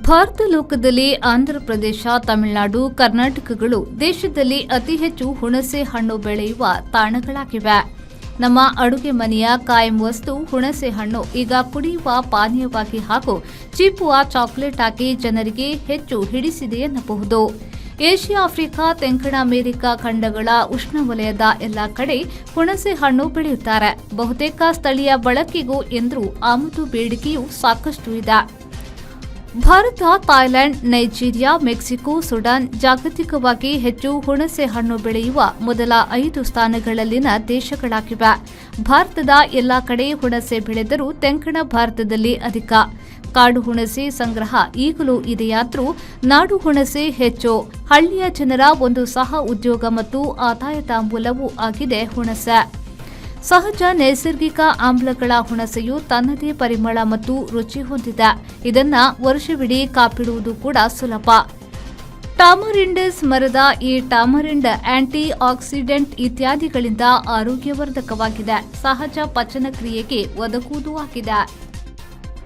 ಭಾರತ ಲೋಕದಲ್ಲಿ ಆಂಧ್ರಪ್ರದೇಶ, ತಮಿಳುನಾಡು, ಕರ್ನಾಟಕಗಳು ದೇಶದಲ್ಲಿ ಅತಿ ಹೆಚ್ಚು ಹುಣಸೆ ಹಣ್ಣು ಬೆಳೆಯುವ ತಾಣಗಳಾಗಿವೆ. ನಮ್ಮ ಅಡುಗೆ ಮನೆಯ ಕಾಯಂ ವಸ್ತು ಹುಣಸೆ ಹಣ್ಣು ಈಗ ಕುಡಿಯುವ ಪಾನೀಯವಾಗಿ ಹಾಗೂ ಚೀಪುವ ಚಾಕೊಲೇಟ್ ಆಗಿ ಜನರಿಗೆ ಹೆಚ್ಚು ಹಿಡಿಸಿದೆ ಎನ್ನಬಹುದು. ಏಷ್ಯಾ, ಆಫ್ರಿಕಾ, ತೆಂಕಣ ಅಮೆರಿಕ ಖಂಡಗಳ ಉಷ್ಣವಲಯದ ಎಲ್ಲ ಕಡೆ ಹುಣಸೆ ಹಣ್ಣು ಬೆಳೆಯುತ್ತಾರೆ. ಬಹುತೇಕ ಸ್ಥಳೀಯ ಬಳಕೆಗೂ ಎಂದರೂ ಆಮದು ಬೇಡಿಕೆಯೂ ಸಾಕಷ್ಟು ಇದೆ. Bharat, Thailand, Nigeria, Mexico, Sudan ಜಾಗತಿಕವಾಗಿ ಹೆಚ್ಚು ಹುಣಸೆ ಹಣ್ಣು ಬೆಳೆಯುವ ಮೊದಲ 5 ಸ್ಥಾನಗಳಲ್ಲಿನ ದೇಶಗಳಾಗಿವೆ. ಭಾರತದ ಎಲ್ಲ ಕಡೆ ಹುಣಸೆ ಬೆಳೆದರೂ ತೆಂಕಣ ಭಾರತದಲ್ಲಿ ಅಧಿಕ. ಕಾಡು ಹುಣಸೆ ಸಂಗ್ರಹ ಈಗಲೂ ಇದೆಯಾದರೂ ನಾಡು ಹುಣಸೆ ಹೆಚ್ಚು. ಹಳ್ಳಿಯ ಜನರ ಒಂದು ಸಹ ಉದ್ಯೋಗ ಮತ್ತು ಆದಾಯದ ಮೂಲವೂ ಆಗಿದೆ ಹುಣಸೆ. ಸಹಜ ನೈಸರ್ಗಿಕ ಆಮ್ಲಗಳ ಹುಣಸೆಯು ತನ್ನದೇ ಪರಿಮಳ ಮತ್ತು ರುಚಿ ಹೊಂದಿದೆ. ಇದನ್ನ ವರ್ಷವಿಡೀ ಕಾಪಿಡುವುದು ಕೂಡ ಸುಲಭ. ಟಾಮರಿಂಡಸ್ ಮರದ ಈ ಟಾಮರಿಂಡ್ ಆಂಟಿ ಆಕ್ಸಿಡೆಂಟ್ ಇತ್ಯಾದಿಗಳಿಂದ ಆರೋಗ್ಯವರ್ಧಕವಾಗಿದೆ. ಸಹಜ ಪಚನ ಕ್ರಿಯೆಗೆ ಒದಗುವುದೂ ಆಗಿದೆ.